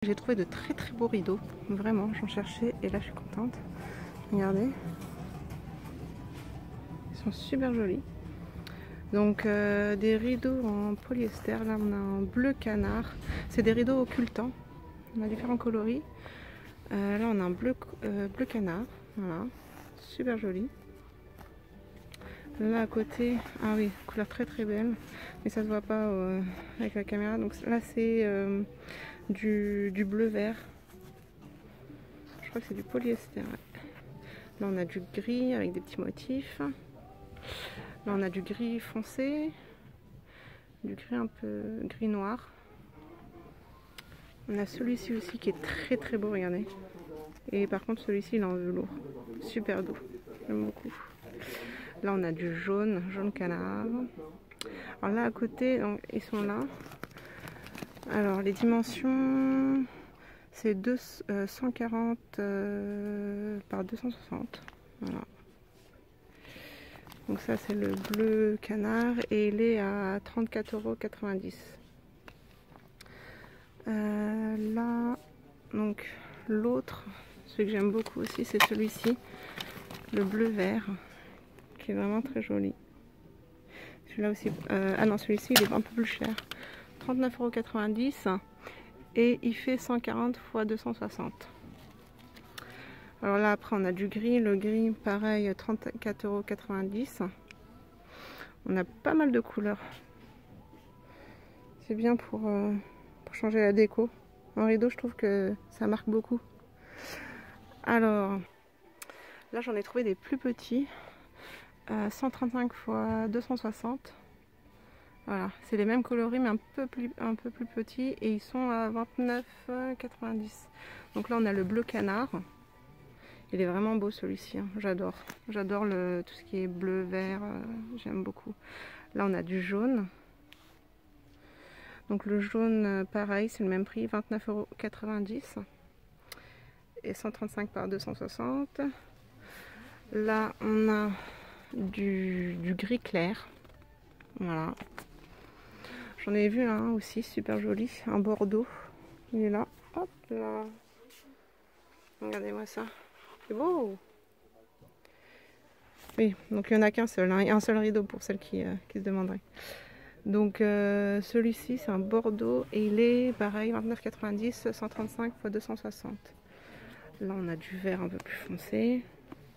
J'ai trouvé de très très beaux rideaux, vraiment, j'en cherchais et là je suis contente. Regardez, ils sont super jolis. Donc des rideaux en polyester, là on a un bleu canard, c'est des rideaux occultants, on a différents coloris. Là on a un bleu canard, voilà, super joli. Là à côté, ah oui, couleur très très belle, mais ça se voit pas avec la caméra. Donc là c'est du bleu vert, je crois que c'est du polyester. Ouais. Là on a du gris avec des petits motifs. Là on a du gris foncé, du gris un peu gris noir. On a celui-ci aussi qui est très très beau, regardez. Et par contre celui-ci il est en velours, super doux, j'aime beaucoup. Là on a du jaune canard. Alors là à côté, donc, ils sont là. Alors les dimensions, c'est 140 par 260. Voilà. Donc ça c'est le bleu canard et il est à 34,90 €. Là, donc l'autre, celui que j'aime beaucoup aussi, c'est celui-ci, le bleu vert, qui est vraiment très joli. Celui-là aussi, ah non, celui-ci il est un peu plus cher, 39,90 € et il fait 140 x 260. Alors là après on a du gris, le gris pareil 34,90 €. On a pas mal de couleurs. C'est bien pour changer la déco. En rideau je trouve que ça marque beaucoup. Alors là j'en ai trouvé des plus petits, 135 x 260. Voilà, c'est les mêmes coloris mais un peu plus petits et ils sont à 29,90 €. Donc là on a le bleu canard. Il est vraiment beau celui-ci, hein. J'adore. J'adore tout ce qui est bleu, vert, j'aime beaucoup. Là on a du jaune. Donc le jaune pareil, c'est le même prix, 29,90 € et 135 par 260. Là on a du gris clair. Voilà. J'en ai vu un aussi super joli, un bordeaux. Il est là. Hop là. Regardez-moi ça. C'est beau. Oui, donc il n'y en a qu'un seul, hein. Il y a un seul rideau pour celles qui se demanderaient. Donc celui-ci c'est un bordeaux et il est pareil 29,90 €, 135 x 260. Là on a du vert un peu plus foncé.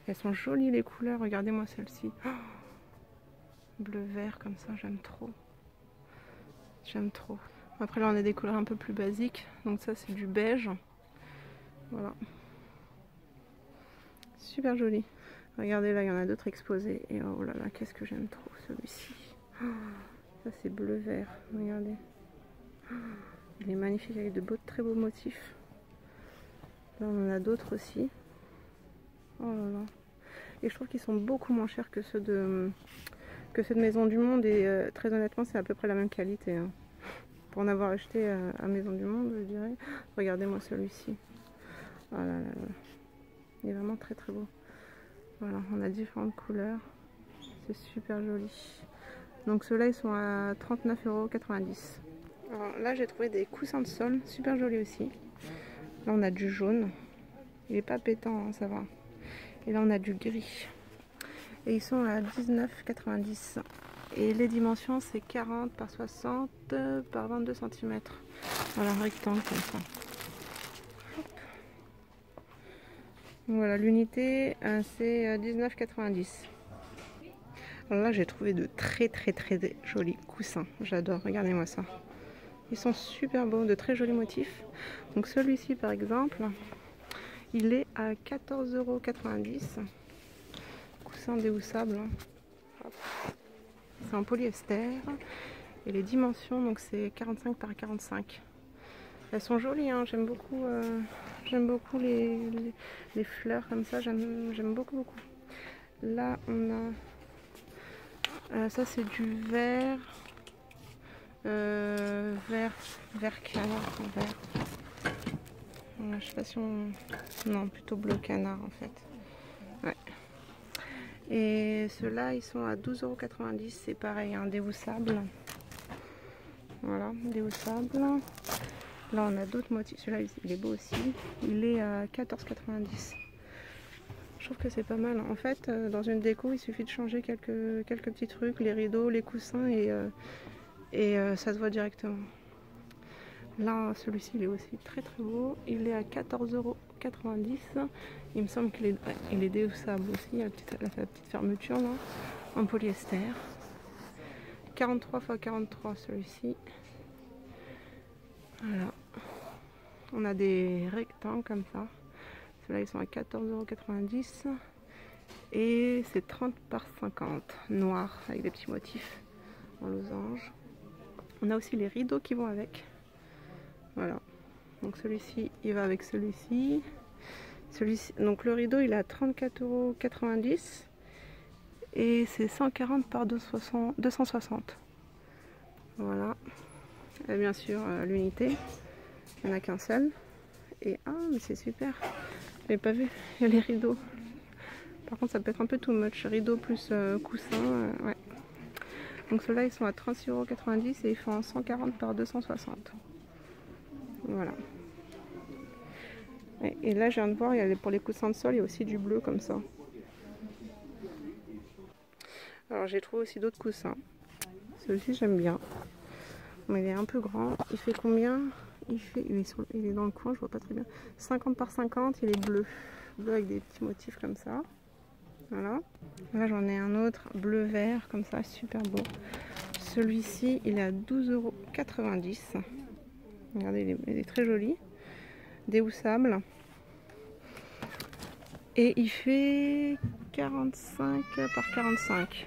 Elles sont jolies les couleurs, regardez-moi celle-ci. Oh, bleu vert comme ça, j'aime trop. J'aime trop. Après là on a des couleurs un peu plus basiques. Donc ça c'est du beige. Voilà. Super joli. Regardez là, il y en a d'autres exposés. Et oh là là, qu'est-ce que j'aime trop celui-ci. Oh, ça c'est bleu vert. Regardez. Oh, il est magnifique avec de très beaux motifs. Là on en a d'autres aussi. Oh là là. Et je trouve qu'ils sont beaucoup moins chers que ceux de Maison du Monde. Et très honnêtement, c'est à peu près la même qualité, hein. Pour en avoir acheté à Maison du Monde, je dirais. Regardez-moi celui-ci. Oh là là là. Il est vraiment très très beau. Voilà, on a différentes couleurs. C'est super joli. Donc ceux-là, ils sont à 39,90 €. Alors là, j'ai trouvé des coussins de sol, super jolis aussi. Là, on a du jaune. Il est pas pétant, hein, ça va. Et là, on a du gris. Et ils sont à 19,90 €. Et les dimensions, c'est 40 par 60 par 22 cm. Voilà, rectangle comme ça. Voilà, l'unité c'est 19,90 €. Alors là j'ai trouvé de très jolis coussins. J'adore, regardez-moi ça. Ils sont super beaux, de très jolis motifs. Donc celui-ci par exemple, il est à 14,90 €. Coussin déhoussable. C'est en polyester. Et les dimensions, donc c'est 45 par 45. Elles sont jolies, hein. J'aime beaucoup les fleurs comme ça, j'aime beaucoup. Là on a ça c'est du vert vert canard, voilà, je sais pas si on... non, plutôt bleu canard en fait. Ouais. Et ceux-là ils sont à 12,90 €, c'est pareil, un déhoussable. Voilà, déhoussable. Là on a d'autres motifs, celui-là il est beau aussi, il est à 14,90. Je trouve que c'est pas mal. En fait, dans une déco, il suffit de changer quelques petits trucs, les rideaux, les coussins et ça se voit directement. Là, celui-ci il est aussi très très beau, il est à 14,90 €. Il me semble qu'il est déhoussable aussi, il y a la petite fermeture là, en polyester. 43 x 43 celui-ci. Voilà. On a des rectangles comme ça. Ceux-là ils sont à 14,90 € et c'est 30 par 50, noir avec des petits motifs en losange. On a aussi les rideaux qui vont avec. Voilà. Donc celui-ci il va avec celui-ci. Donc le rideau il est à 34,90 € et c'est 140 par 260. Voilà. Et bien sûr l'unité, il n'y en a qu'un seul. Et ah mais c'est super, je l'ai pas vu, il y a les rideaux. Par contre ça peut être un peu too much, rideau plus coussin, ouais. Donc ceux-là ils sont à 36,90 € et ils font 140 par 260. Voilà. Et là je viens de voir, pour les coussins de sol, il y a aussi du bleu comme ça. Alors j'ai trouvé aussi d'autres coussins. Celui-ci j'aime bien. Mais il est un peu grand. Il fait combien? Il est dans le coin, je vois pas très bien. 50 par 50, il est bleu. Bleu avec des petits motifs comme ça. Voilà. Là j'en ai un autre, bleu-vert, comme ça, super beau. Celui-ci, il est à 12,90 €. Regardez, il est très joli. Déhoussable. Et il fait 45 par 45.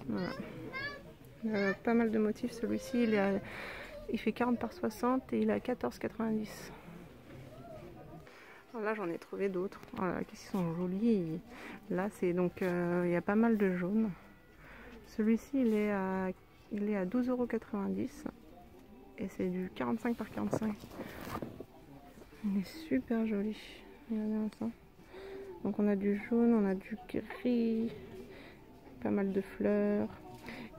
Voilà. Il a pas mal de motifs. Celui-ci, il fait 40 par 60 et il est à 14,90 €. Là j'en ai trouvé d'autres qui sont jolis. Là c'est donc il y a pas mal de jaunes. Celui-ci il est à 12,90 € et c'est du 45 par 45. Il est super joli. Regardez ça. Donc on a du jaune, on a du gris, pas mal de fleurs.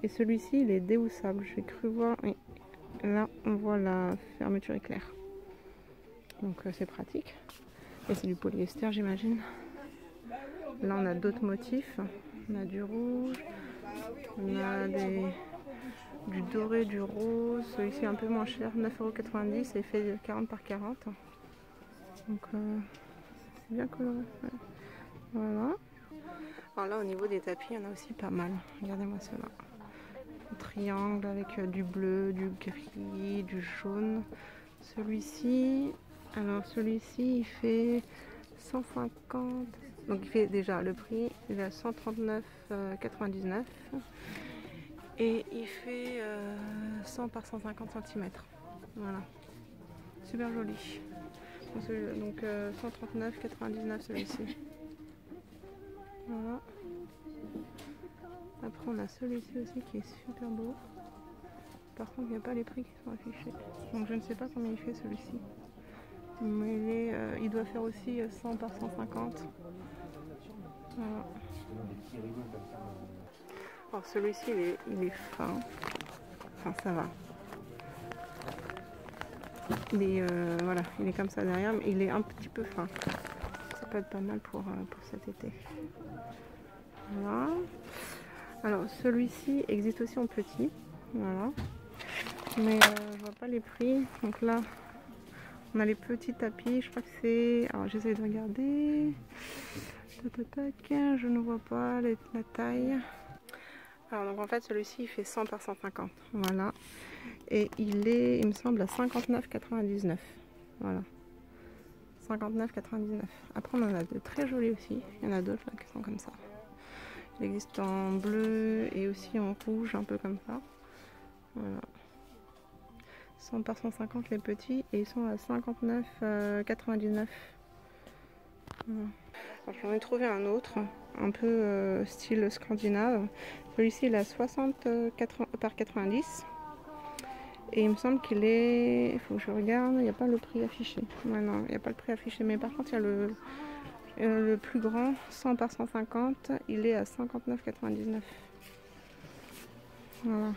Et celui-ci il est déhoussable. J'ai cru voir. Oui. Là on voit la fermeture éclair. Donc c'est pratique. Et c'est du polyester j'imagine. Là on a d'autres motifs. On a du rouge. On a du doré, du rose. Celui-ci est un peu moins cher, 9,90 € et il fait 40 par 40. Donc c'est bien coloré. Ouais. Voilà. Alors là au niveau des tapis, il y en a aussi pas mal. Regardez-moi cela. Un triangle avec du bleu, du gris, du jaune. Celui-ci, il fait 150. Donc il fait déjà le prix, il est à 139,99 € et il fait 100 par 150 cm. Voilà, super joli. Donc 139,99 € celui-ci. Voilà. Après on a celui-ci aussi qui est super beau. Par contre il n'y a pas les prix qui sont affichés. Donc je ne sais pas combien il fait celui-ci. Mais il doit faire aussi 100 par 150. Voilà. Alors celui-ci il est fin. Enfin ça va. Voilà, il est comme ça derrière, mais il est un petit peu fin. Ça peut être pas mal pour cet été. Voilà. Alors celui-ci existe aussi en petit. Voilà. Mais je vois pas les prix. Donc là, on a les petits tapis. Je crois que c'est... Alors j'essaie de regarder. Je ne vois pas la taille. Alors donc en fait celui-ci il fait 100 par 150. Voilà. Et il me semble, à 59,99 €. Voilà. 59,99 €. Après on en a de très jolis aussi. Il y en a d'autres là qui sont comme ça. Il existe en bleu et aussi en rouge, un peu comme ça. Voilà. 100 par 150 les petits et ils sont à 59,99 €. Voilà. J'en ai trouvé un autre, un peu style scandinave. Celui-ci il est à 60 par 90. Et il me semble qu'il est... Il faut que je regarde, il n'y a pas le prix affiché. Ouais, non, il n'y a pas le prix affiché. Mais par contre, il y a le plus grand, 100 par 150. Il est à 59,99 €. Voilà.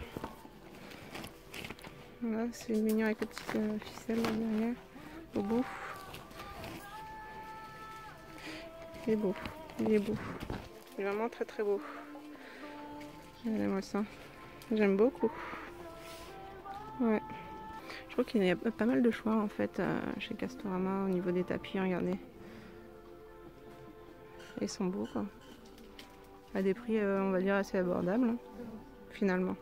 Voilà, c'est mignon avec les petites ficelles là derrière, au bout. Il est beau, il est beau. Il est vraiment très très beau. Regardez-moi ça. J'aime beaucoup. Ouais. Je trouve qu'il y a pas mal de choix en fait chez Castorama au niveau des tapis, regardez. Ils sont beaux quoi. À des prix on va dire assez abordables hein, finalement.